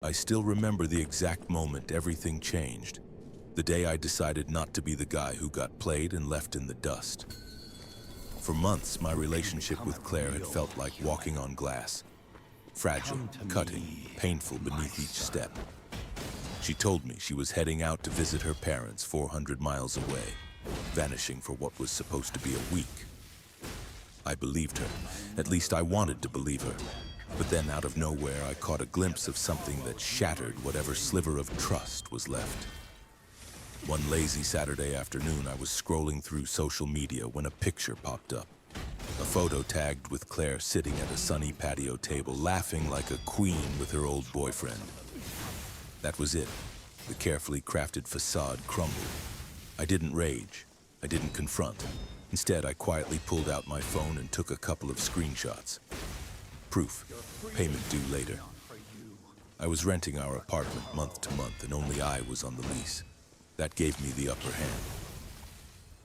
I still remember the exact moment everything changed. The day I decided not to be the guy who got played and left in the dust. For months, my relationship with Claire had felt like walking on glass. Fragile, cutting, painful beneath each step. She told me she was heading out to visit her parents 400 miles away, vanishing for what was supposed to be a week. I believed her. At least I wanted to believe her. But then out of nowhere, I caught a glimpse of something that shattered whatever sliver of trust was left. One lazy Saturday afternoon, I was scrolling through social media when a picture popped up. A photo tagged with Claire sitting at a sunny patio table, laughing like a queen with her old boyfriend. That was it. The carefully crafted facade crumbled. I didn't rage. I didn't confront. Instead, I quietly pulled out my phone and took a couple of screenshots. Proof. Payment due later. I was renting our apartment month to month, and only I was on the lease. That gave me the upper hand.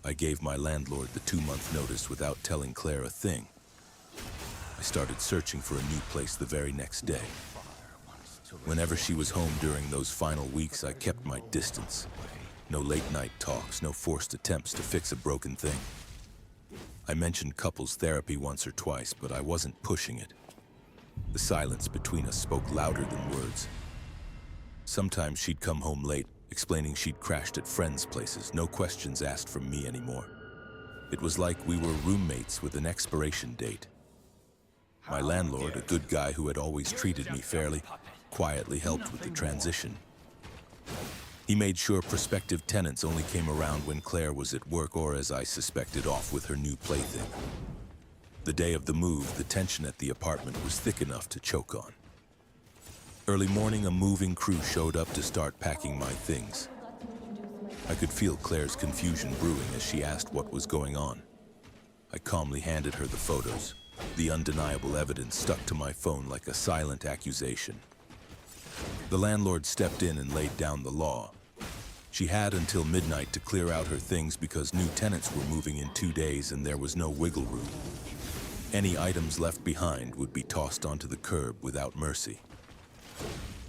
I gave my landlord the 2-month notice without telling Claire a thing. I started searching for a new place the very next day. Whenever she was home during those final weeks, I kept my distance. No late-night talks, no forced attempts to fix a broken thing. I mentioned couples therapy once or twice, but I wasn't pushing it. The silence between us spoke louder than words. Sometimes she'd come home late, explaining she'd crashed at friends' places, no questions asked from me anymore. It was like we were roommates with an expiration date. My landlord, a good guy who had always treated me fairly, quietly helped with the transition. He made sure prospective tenants only came around when Claire was at work or, as I suspected, off with her new plaything. The day of the move, the tension at the apartment was thick enough to choke on. Early morning, a moving crew showed up to start packing my things. I could feel Claire's confusion brewing as she asked what was going on. I calmly handed her the photos. The undeniable evidence stuck to my phone like a silent accusation. The landlord stepped in and laid down the law. She had until midnight to clear out her things because new tenants were moving in 2 days and there was no wiggle room. Any items left behind would be tossed onto the curb without mercy.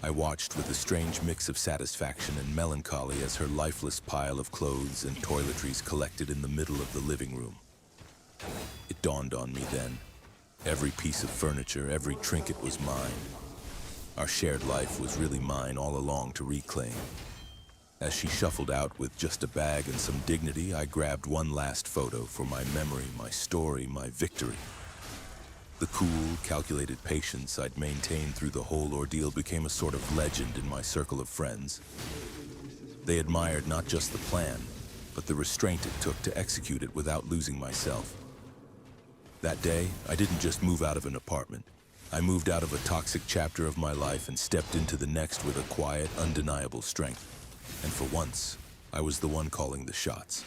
I watched with a strange mix of satisfaction and melancholy as her lifeless pile of clothes and toiletries collected in the middle of the living room. It dawned on me then. Every piece of furniture, every trinket was mine. Our shared life was really mine all along to reclaim. As she shuffled out with just a bag and some dignity, I grabbed one last photo for my memory, my story, my victory. The cool, calculated patience I'd maintained through the whole ordeal became a sort of legend in my circle of friends. They admired not just the plan, but the restraint it took to execute it without losing myself. That day, I didn't just move out of an apartment. I moved out of a toxic chapter of my life and stepped into the next with a quiet, undeniable strength. And for once, I was the one calling the shots.